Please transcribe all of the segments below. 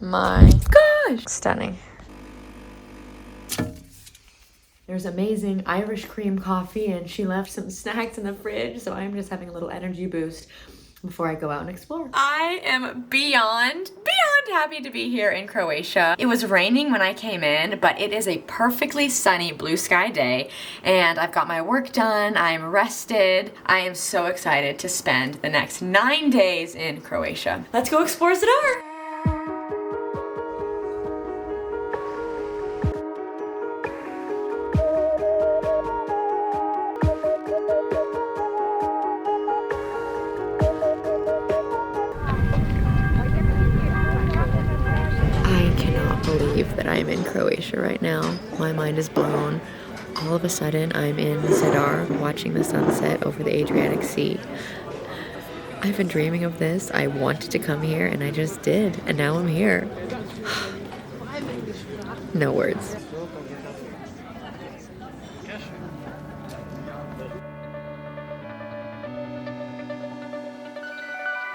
my gosh. Stunning. There's amazing Irish cream coffee, and she left some snacks in the fridge, so I'm just having a little energy boost before I go out and explore. I am beyond happy to be here in Croatia. It was raining when I came in, but it is a perfectly sunny blue sky day, and I've got my work done, I'm rested. I am so excited to spend the next 9 days in Croatia. Let's go explore Zadar! Believe that I'm in Croatia right now. My mind is blown. All of a sudden, I'm in Zadar watching the sunset over the Adriatic Sea. I've been dreaming of this. I wanted to come here, and I just did. And now I'm here. No words.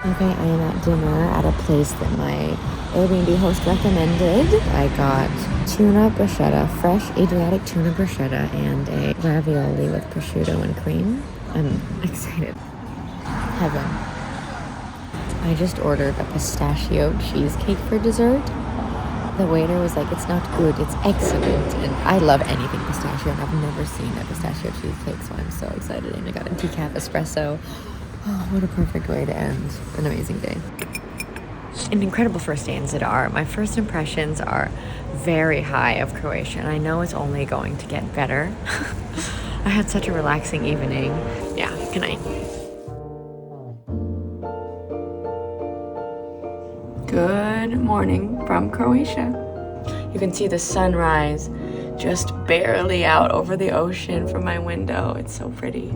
Okay, I am at dinner at a place that my Airbnb host recommended. I got tuna bruschetta, fresh Adriatic tuna bruschetta, and a ravioli with prosciutto and cream. I'm excited. Heaven. I just ordered a pistachio cheesecake for dessert. The waiter was like, it's not good, it's excellent. And I love anything pistachio, and I've never seen a pistachio cheesecake, so I'm so excited. And I got a decaf espresso. Oh, what a perfect way to end an amazing day. An incredible first day in Zadar. My first impressions are very high of Croatia, and I know it's only going to get better. I had such a relaxing evening. Yeah, good night. Good morning from Croatia. You can see the sunrise just barely out over the ocean from my window. It's so pretty.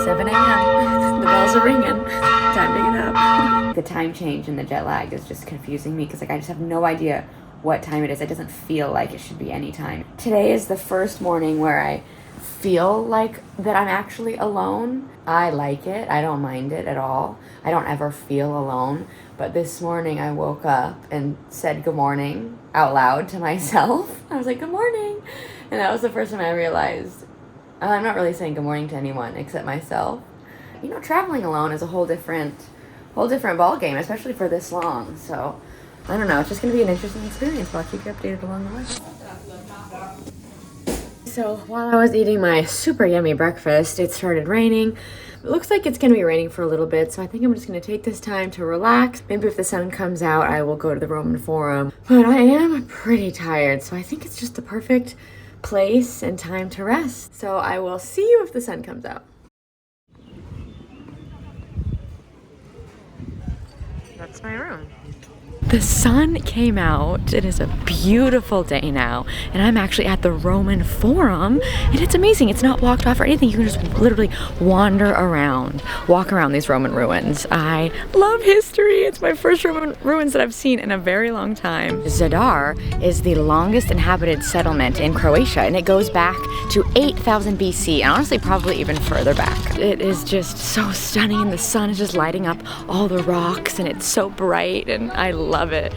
7 a.m. The bells are ringing. Time to get up. The time change and the jet lag is just confusing me because I just have no idea what time it is. It doesn't feel like it should be any time. Today is the first morning where I feel like that I'm actually alone. I like it. I don't mind it at all. I don't ever feel alone. But this morning I woke up and said good morning out loud to myself. I was like, good morning. And that was the first time I realized I'm not really saying good morning to anyone except myself. You know, traveling alone is a whole different ball game, especially for this long. So, I don't know. It's just going to be an interesting experience, but I'll keep you updated along the way. So, while I was eating my super yummy breakfast, it started raining. It looks like it's going to be raining for a little bit, so I think I'm just going to take this time to relax. Maybe if the sun comes out, I will go to the Roman Forum. But I am pretty tired, so I think it's just the perfect place and time to rest. So I will see you if the sun comes out. That's my room. The sun came out. It is a beautiful day now, and I'm actually at the Roman Forum, and it's amazing. It's not blocked off or anything. You can just literally wander around, walk around these Roman ruins. I love history. It's my first Roman ruins that I've seen in a very long time. Zadar is the longest inhabited settlement in Croatia, and it goes back to 8000 BC, and honestly probably even further back. It is just so stunning, and the sun is just lighting up all the rocks, and it's so bright, and I love it.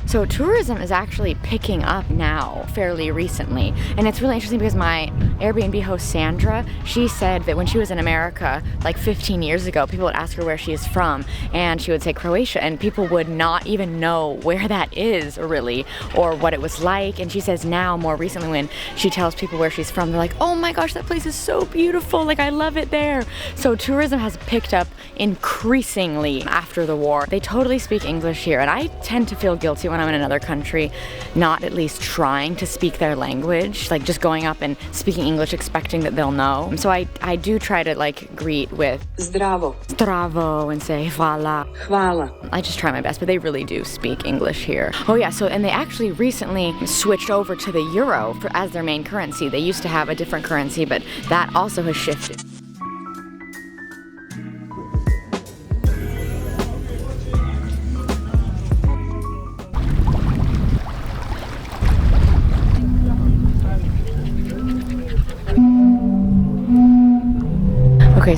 So tourism is actually picking up now fairly recently, and it's really interesting because my Airbnb host Sandra, she said that when she was in America like 15 years ago, people would ask her where she is from, and she would say Croatia, and people would not even know where that is really or what it was like. And she says now, more recently, when she tells people where she's from, they're like, oh my gosh, that place is so beautiful, like I love it there. So tourism has picked up increasingly after the war. They totally speak English here, and I tend to feel guilty when I'm in another country not at least trying to speak their language, like just going up and speaking English expecting that they'll know. So I do try to like greet with Zdravo and say hvala. I just try my best, but they really do speak English here. Oh yeah, so and they actually recently switched over to the euro as their main currency. They used to have a different currency, but that also has shifted.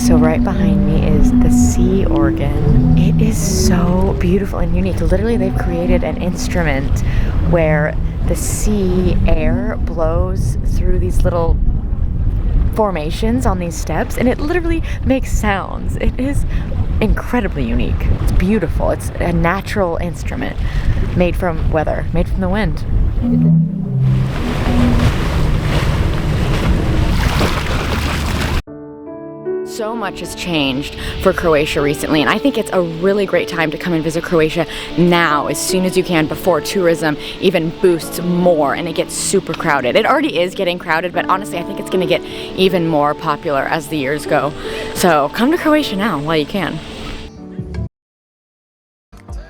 so right behind me is the sea organ. It is so beautiful and unique. Literally, they've created an instrument where the sea air blows through these little formations on these steps, and it literally makes sounds. It is incredibly unique. It's beautiful. It's a natural instrument made from weather, made from the wind. So much has changed for Croatia recently, and I think it's a really great time to come and visit Croatia now, as soon as you can, before tourism even boosts more and it gets super crowded. It already is getting crowded, but honestly I think it's going to get even more popular as the years go. So come to Croatia now while you can.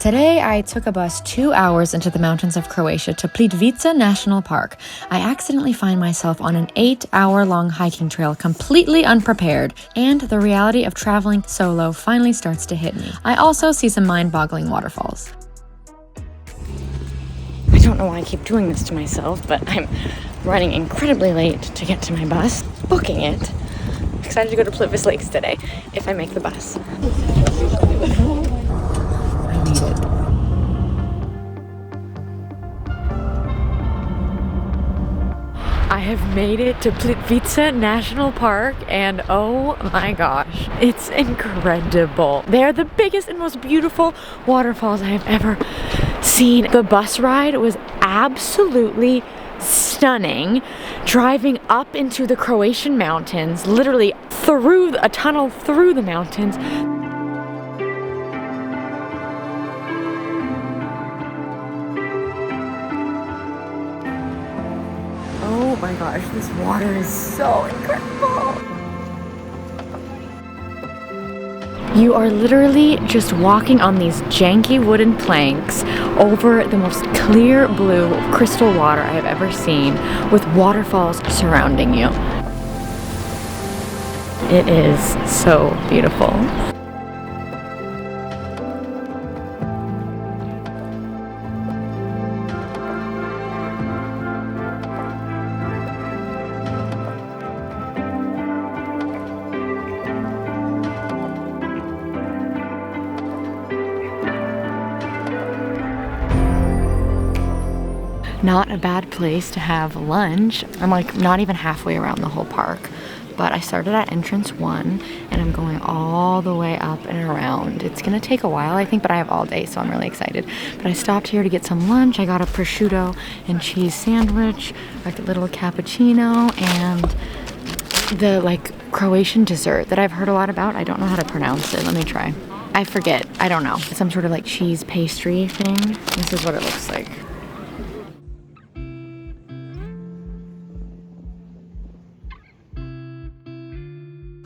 Today, I took a bus 2 hours into the mountains of Croatia to Plitvice National Park. I accidentally find myself on an 8-hour-long hiking trail completely unprepared, and the reality of traveling solo finally starts to hit me. I also see some mind-boggling waterfalls. I don't know why I keep doing this to myself, but I'm running incredibly late to get to my bus, booking it. I'm excited to go to Plitvice Lakes today, if I make the bus. I have made it to Plitvice National Park, and oh my gosh, it's incredible. They're the biggest and most beautiful waterfalls I have ever seen. The bus ride was absolutely stunning. Driving up into the Croatian mountains, literally through a tunnel through the mountains. Oh my gosh, this water is so incredible. You are literally just walking on these janky wooden planks over the most clear blue crystal water I have ever seen, with waterfalls surrounding you. It is so beautiful. Not a bad place to have lunch. I'm like not even halfway around the whole park, but I started at entrance 1 and I'm going all the way up and around. It's gonna take a while, I think, but I have all day, so I'm really excited. But I stopped here to get some lunch. I got a prosciutto and cheese sandwich, like a little cappuccino, and the like Croatian dessert that I've heard a lot about. I don't know how to pronounce it. Let me try. I forget. I don't know. Some sort of like cheese pastry thing. This is what it looks like.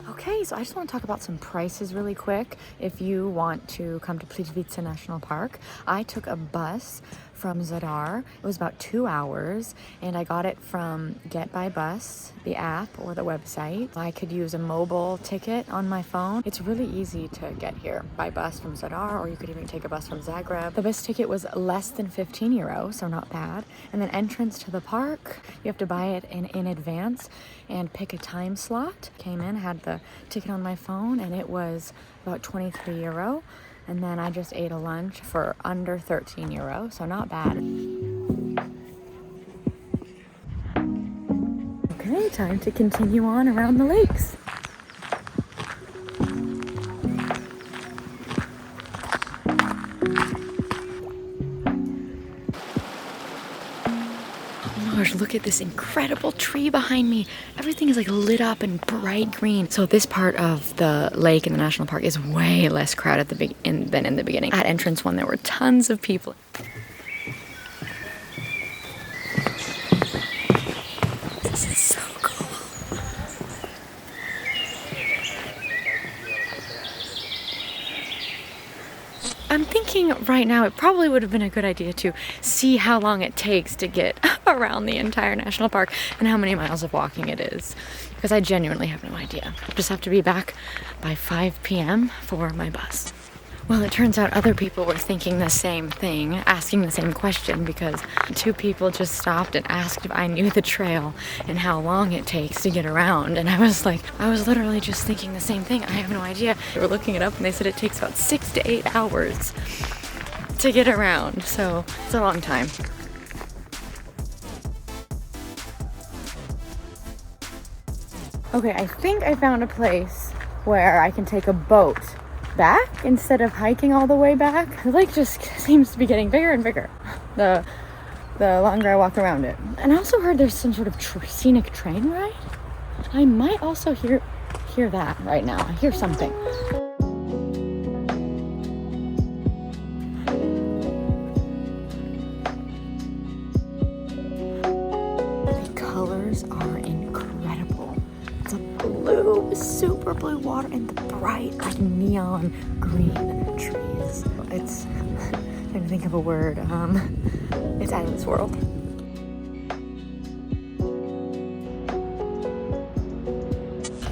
Okay, so I just want to talk about some prices really quick. If you want to come to Plitvice National Park, I took a bus from Zadar. It was about 2 hours, and I got it from Get by Bus, the app or the website. I could use a mobile ticket on my phone. It's really easy to get here by bus from Zadar, or you could even take a bus from Zagreb. The bus ticket was less than 15 euros, so not bad. And then entrance to the park, you have to buy it in advance and pick a time slot. Came in, had the ticket on my phone, and it was about 23 euro. And then I just ate a lunch for under 13 euro, so not bad. Okay, time to continue on around the lakes. Gosh, look at this incredible tree behind me. Everything is like lit up and bright green. So this part of the lake in the national park is way less crowded than in the beginning. At entrance 1, there were tons of people. This is so cool. I'm thinking right now it probably would have been a good idea to see how long it takes to get around the entire national park and how many miles of walking it is, because I genuinely have no idea. Just have to be back by 5 p.m. for my bus. Well, it turns out other people were thinking the same thing, asking the same question, because two people just stopped and asked if I knew the trail and how long it takes to get around. And I was like, I was literally just thinking the same thing. I have no idea. They were looking it up and they said it takes about 6 to 8 hours to get around. So it's a long time. Okay, I think I found a place where I can take a boat back instead of hiking all the way back. The lake just seems to be getting bigger and bigger the longer I walk around it. And I also heard there's some sort of scenic train ride. I might also hear that right now. I hear something. The colors are incredible. It's a blue, super blue water and the bright, like neon green trees. It's, I'm trying to think of a word. It's out of this world.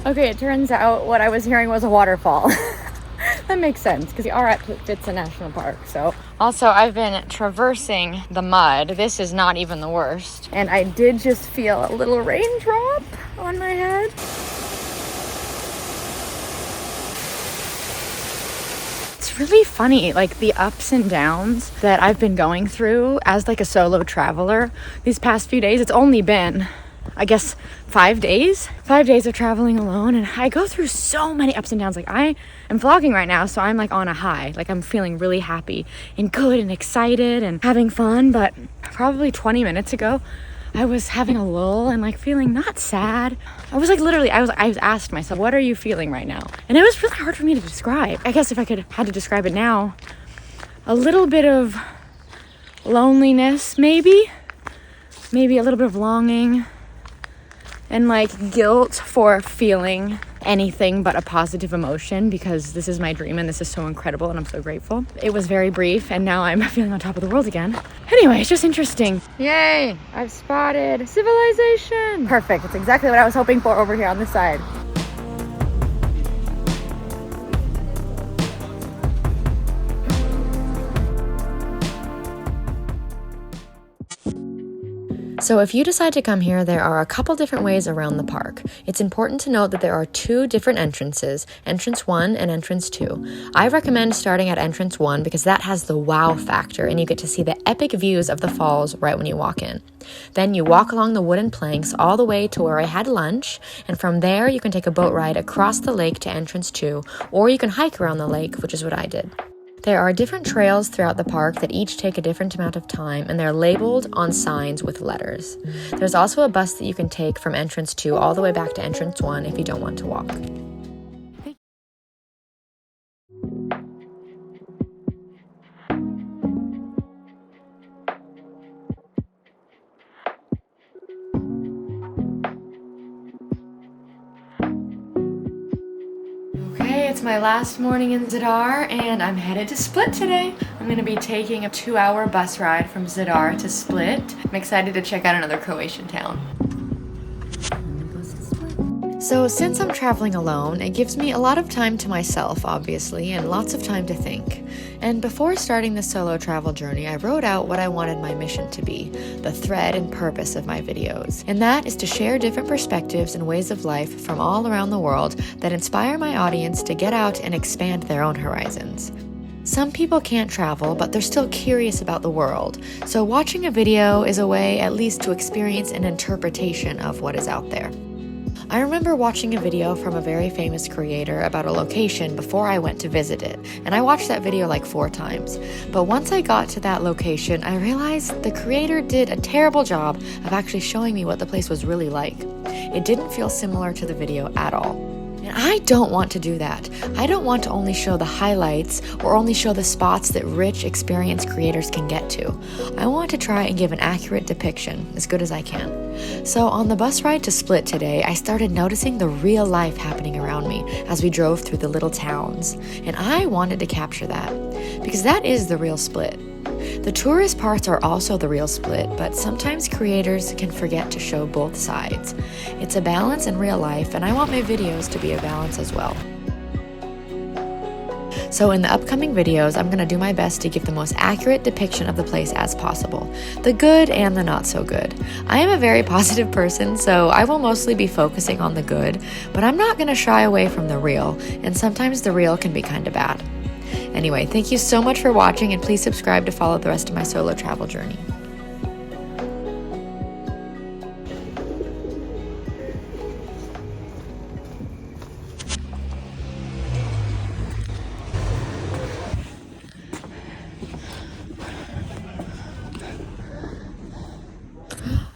Okay, it turns out what I was hearing was a waterfall. That makes sense because we are at Plitvice National Park. So also I've been traversing the mud. This is not even the worst. And I did just feel a little raindrop on my head. It's really funny, like the ups and downs that I've been going through as like a solo traveler these past few days. It's only been, I guess, 5 days of traveling alone, and I go through so many ups and downs. Like I am vlogging right now, so I'm like on a high, like I'm feeling really happy and good and excited and having fun. But probably 20 minutes ago I was having a lull and like feeling not sad. I was like literally, I was asked myself, what are you feeling right now? And it was really hard for me to describe. I guess if I had to describe it now, a little bit of loneliness, maybe a little bit of longing, and like guilt for feeling anything but a positive emotion, because this is my dream and this is so incredible and I'm so grateful. It was very brief and now I'm feeling on top of the world again. Anyway, it's just interesting. Yay, I've spotted civilization. Perfect, it's exactly what I was hoping for over here on this side. So if you decide to come here, there are a couple different ways around the park. It's important to note that there are 2 different entrances, entrance 1 and entrance 2. I recommend starting at entrance 1 because that has the wow factor and you get to see the epic views of the falls right when you walk in. Then you walk along the wooden planks all the way to where I had lunch, and from there you can take a boat ride across the lake to entrance 2, or you can hike around the lake, which is what I did. There are different trails throughout the park that each take a different amount of time, and they're labeled on signs with letters. There's also a bus that you can take from entrance 2 all the way back to entrance 1 if you don't want to walk. It's my last morning in Zadar and I'm headed to Split today. I'm going to be taking a 2-hour bus ride from Zadar to Split. I'm excited to check out another Croatian town. So since I'm traveling alone, it gives me a lot of time to myself, obviously, and lots of time to think. And before starting the solo travel journey, I wrote out what I wanted my mission to be, the thread and purpose of my videos. And that is to share different perspectives and ways of life from all around the world that inspire my audience to get out and expand their own horizons. Some people can't travel, but they're still curious about the world. So watching a video is a way at least to experience an interpretation of what is out there. I remember watching a video from a very famous creator about a location before I went to visit it, and I watched that video like 4 times. But once I got to that location, I realized the creator did a terrible job of actually showing me what the place was really like. It didn't feel similar to the video at all. And I don't want to do that. I don't want to only show the highlights or only show the spots that rich, experienced creators can get to. I want to try and give an accurate depiction, as good as I can. So on the bus ride to Split today, I started noticing the real life happening around me as we drove through the little towns. And I wanted to capture that, because that is the real Split. The tourist parts are also the real Split, but sometimes creators can forget to show both sides. It's a balance in real life, and I want my videos to be a balance as well. So in the upcoming videos, I'm going to do my best to give the most accurate depiction of the place as possible, the good and the not so good. I am a very positive person, so I will mostly be focusing on the good, but I'm not going to shy away from the real, and sometimes the real can be kind of bad. Anyway, thank you so much for watching, and please subscribe to follow the rest of my solo travel journey.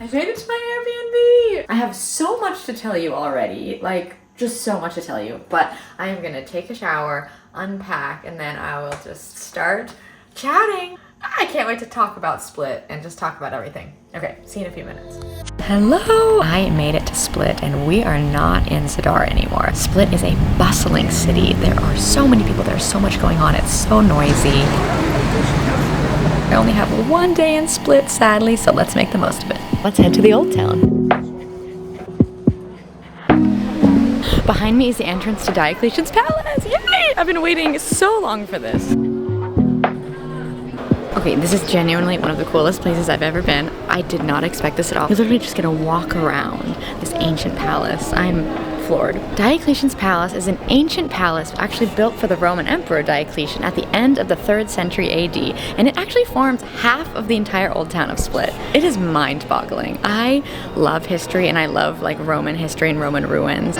I made it to my Airbnb! I have so much to tell you already, like just so much to tell you, but I am gonna take a shower, unpack, and then I will just start chatting. I can't wait to talk about Split and just talk about everything. Okay, see you in a few minutes. Hello! I made it to Split and we are not in Zadar anymore. Split is a bustling city. There are so many people, there's so much going on, it's so noisy. I only have one day in Split, sadly, so let's make the most of it. Let's head to the old town. Behind me is the entrance to Diocletian's Palace. Yay! I've been waiting so long for this. Okay, this is genuinely one of the coolest places I've ever been. I did not expect this at all. You're literally just gonna walk around this ancient palace. I'm floored. Diocletian's Palace is an ancient palace actually built for the Roman Emperor Diocletian at the end of the 3rd century AD, and it actually forms half of the entire old town of Split. It is mind-boggling. I love history, and I love like Roman history and Roman ruins.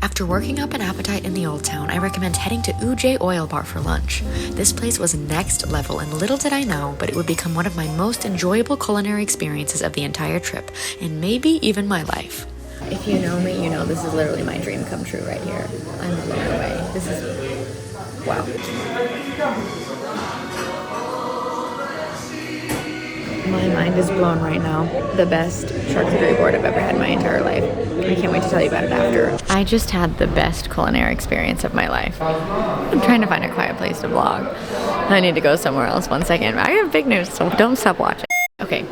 After working up an appetite in the old town, I recommend heading to Uj Oil Bar for lunch. This place was next level, and little did I know, but it would become one of my most enjoyable culinary experiences of the entire trip, and maybe even my life. If you know me, you know this is literally my dream come true right here. I'm blown away. This is, wow. My mind is blown right now. The best charcuterie board I've ever had in my entire life. I can't wait to tell you about it after. I just had the best culinary experience of my life. I'm trying to find a quiet place to vlog. I need to go somewhere else. One second. I have big news, so don't stop watching. Okay,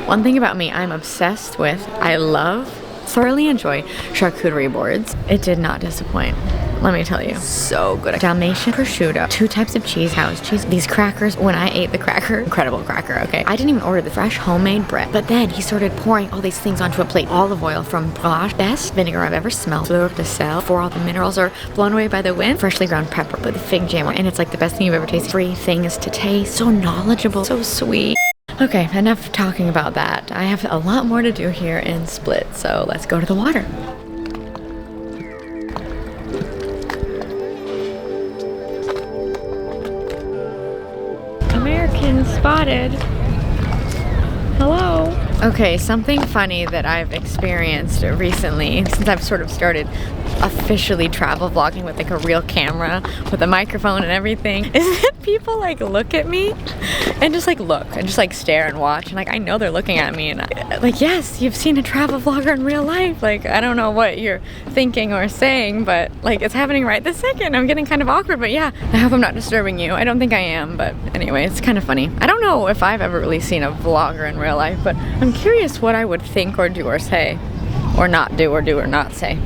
one thing about me I'm obsessed with, thoroughly enjoy charcuterie boards. It did not disappoint. Let me tell you. So good. Dalmatian prosciutto, 2 types of cheese, house cheese, these crackers. When I ate the cracker, incredible cracker, okay? I didn't even order the fresh homemade bread, but then he started pouring all these things onto a plate. Olive oil from Plage, best vinegar I've ever smelled. Fleur de sel, for all the minerals are blown away by the wind. Freshly ground pepper with fig jam, and it's like the best thing you've ever tasted. 3 things to taste, so knowledgeable, so sweet. Okay, enough talking about that. I have a lot more to do here in Split, so let's go to the water. American spotted. Hello. Okay, something funny that I've experienced recently since I've sort of started officially travel vlogging with like a real camera with a microphone and everything is that people like look at me and just like look and just like stare and watch, and like I know they're looking at me, and like, yes, you've seen a travel vlogger in real life. Like, I don't know what you're thinking or saying, but like it's happening right this second. I'm getting kind of awkward, but yeah, I hope I'm not disturbing you. I don't think I am, but anyway, it's kind of funny. I don't know if I've ever really seen a vlogger in real life, but I'm curious what I would think or do or say, or not do or not say.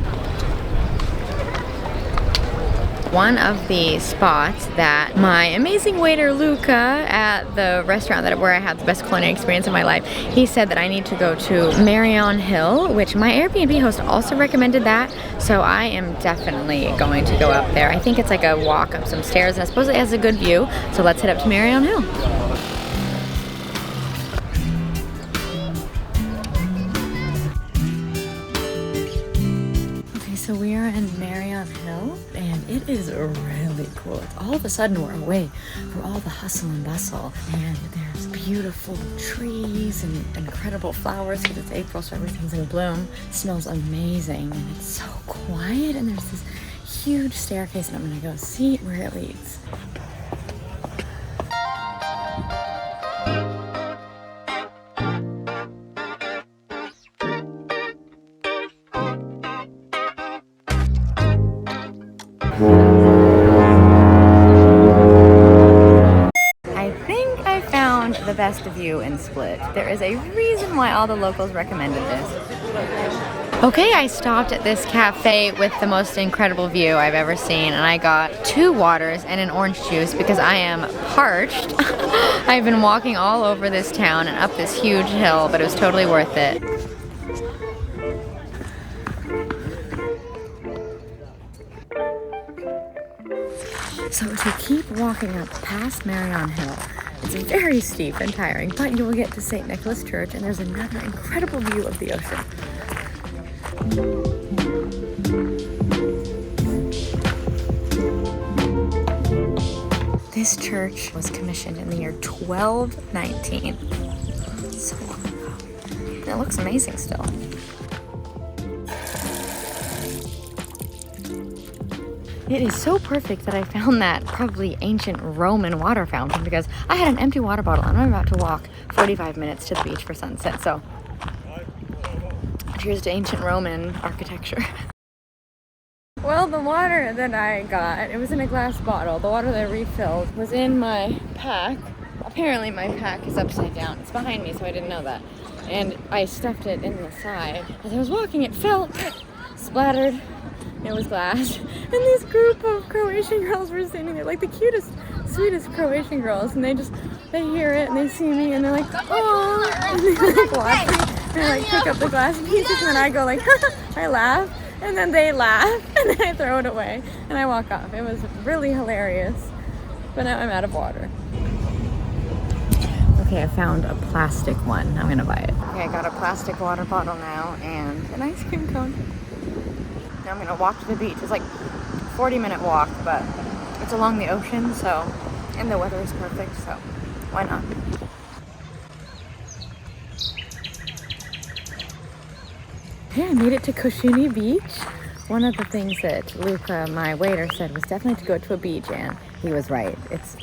One of the spots that my amazing waiter Luca at the restaurant where I had the best culinary experience of my life, he said that I need to go to Marion Hill, which my Airbnb host also recommended that, so I am definitely going to go up there. I think it's like a walk up some stairs, and I suppose it has a good view, so let's head up to Marion Hill. So we are in Marion Hill, and it is really cool. It's all of a sudden we're away from all the hustle and bustle, and there's beautiful trees and incredible flowers because it's April, so everything's in bloom. It smells amazing, and it's so quiet, and there's this huge staircase, and I'm gonna go see where it leads. best view in Split. There is a reason why all the locals recommended this. Okay, I stopped at this cafe with the most incredible view I've ever seen, and I got 2 waters and an orange juice because I am parched. I've been walking all over this town and up this huge hill, but it was totally worth it. So to keep walking up past Marion Hill, it's very steep and tiring, but you will get to St. Nicholas Church, and there's another incredible view of the ocean. This church was commissioned in the year 1219. So long ago. And it looks amazing still. It is so perfect that I found that probably ancient Roman water fountain because I had an empty water bottle and I'm about to walk 45 minutes to the beach for sunset. So cheers to ancient Roman architecture. Well, the water that I got, it was in a glass bottle. The water that I refilled was in my pack. Apparently my pack is upside down. It's behind me, so I didn't know that. And I stuffed it in the side. As I was walking, it fell, splattered. It was glass. And this group of Croatian girls were standing there, like the cutest, sweetest Croatian girls. And they hear it and they see me and they're like, oh, and they like watch me. And I like pick up the glass pieces and then I go like, I laugh. And then they laugh and then I throw it away and I walk off. It was really hilarious. But now I'm out of water. Okay, I found a plastic one. I'm gonna buy it. Okay, I got a plastic water bottle now and an ice cream cone. Now I'm gonna walk to the beach. It's like a 40-minute walk, but it's along the ocean, so, and the weather is perfect, so why not? Yeah, I made it to Coastline Beach. One of the things that Luca, my waiter, said was definitely to go to a beach, and he was right. It's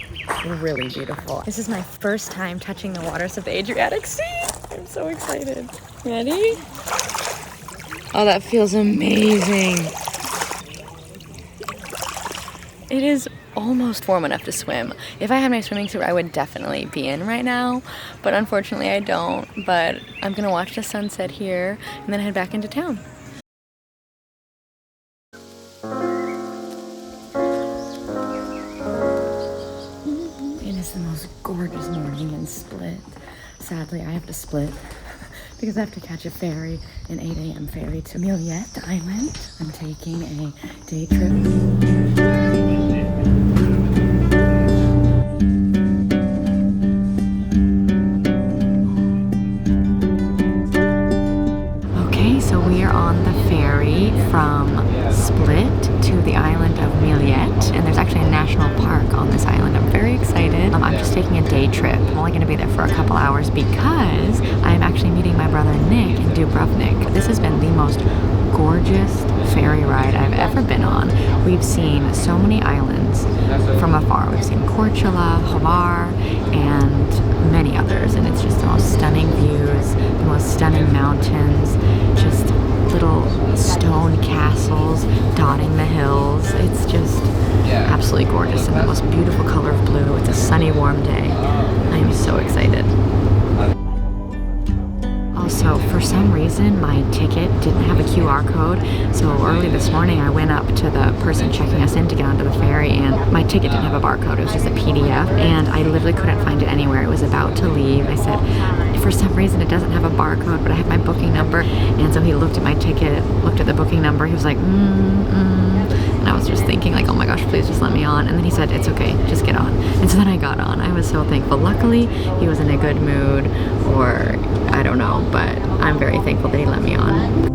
really beautiful. This is my first time touching the waters of the Adriatic Sea. I'm so excited. Ready? Oh, that feels amazing. It is almost warm enough to swim. If I had my swimming suit, I would definitely be in right now, but unfortunately I don't. But I'm gonna watch the sunset here and then head back into town. It is the most gorgeous morning in Split. Sadly, I have to split because I have to catch a ferry, an 8 a.m. ferry to Mljet Island. I'm taking a day trip. From Split to the island of Mljet, and there's actually a national park on this island. I'm very excited. I'm just taking a day trip. I'm only going to be there for a couple hours because I'm actually meeting my brother Nick in Dubrovnik. This has been the most gorgeous ferry ride I've ever been on. We've seen so many islands from afar. We've seen Korčula, Hvar, and many others, and it's just the most stunning views, the most stunning mountains, just little stone castles dotting the hills. It's just absolutely gorgeous and the most beautiful color of blue. It's a sunny, warm day. I am so excited. Also, for some reason, my ticket didn't have a QR code, so early this morning I went up to the person checking us in to get onto the ferry, and my ticket didn't have a barcode. It was just a PDF, and I literally couldn't find it anywhere. It was about to leave. I said, for some reason it doesn't have a barcode, but I have my booking number, and so he looked at my ticket, looked at the booking number, he was like, and I was just thinking like, oh my gosh, please just let me on. And then he said, it's okay, just get on. And so then I got on. I was so thankful. Luckily, he was in a good mood, or I don't know, but I'm very thankful that he let me on.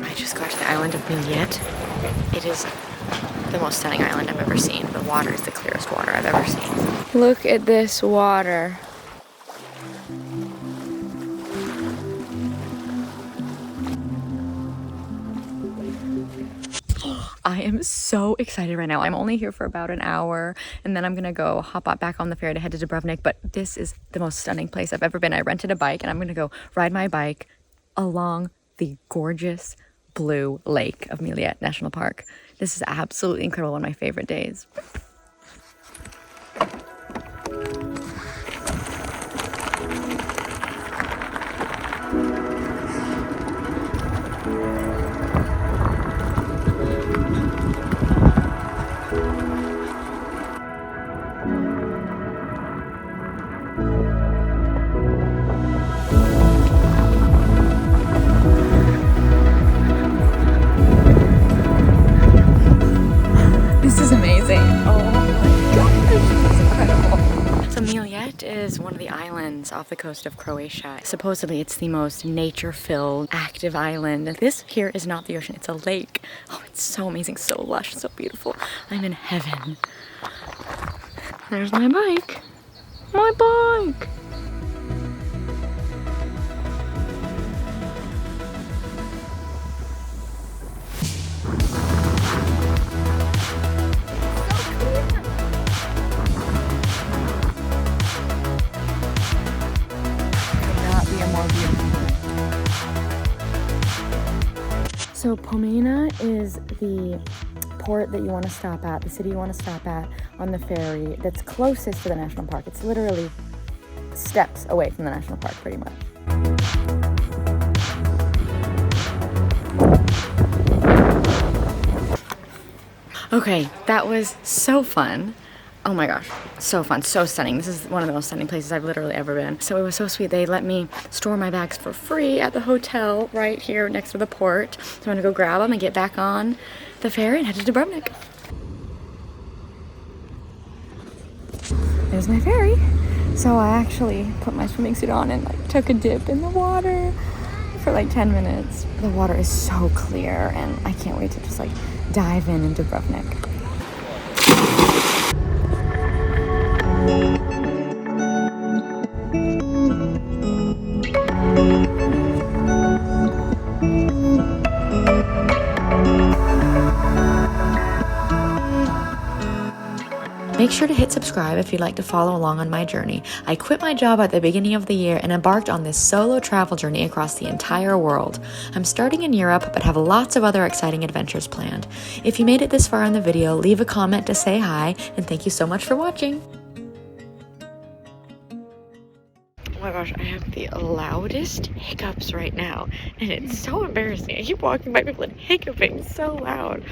I just got to the island of Mljet. It is the most stunning island I've ever seen. The water is the clearest water I've ever seen. Look at this water. I am so excited right now. I'm only here for about an hour, and then I'm gonna go hop back on the ferry to head to Dubrovnik, but this is the most stunning place I've ever been. I rented a bike, and I'm gonna go ride my bike along the gorgeous blue lake of Mljet National Park. This is absolutely incredible, one of my favorite days. This is amazing. Oh my gosh, this is incredible. So Mljet is one of the islands off the coast of Croatia. Supposedly it's the most nature-filled, active island. This here is not the ocean, it's a lake. Oh, it's so amazing, so lush, so beautiful. I'm in heaven. There's my bike. My bike! So Pomena is the port that you want to stop at, the city you want to stop at on the ferry that's closest to the national park. It's literally steps away from the national park, pretty much. Okay, that was so fun. Oh my gosh, so fun, so stunning. This is one of the most stunning places I've literally ever been. So it was so sweet. They let me store my bags for free at the hotel right here next to the port. So I'm gonna go grab them and get back on the ferry and head to Dubrovnik. There's my ferry. So I actually put my swimming suit on and like took a dip in the water for like 10 minutes. The water is so clear and I can't wait to just like dive in Dubrovnik. Make sure to hit subscribe if you'd like to follow along on my journey. I quit my job at the beginning of the year and embarked on this solo travel journey across the entire world. I'm starting in Europe, but have lots of other exciting adventures planned. If you made it this far in the video, leave a comment to say hi, and thank you so much for watching. Oh my gosh, I have the loudest hiccups right now, and it's so embarrassing. I keep walking by people and hiccuping so loud.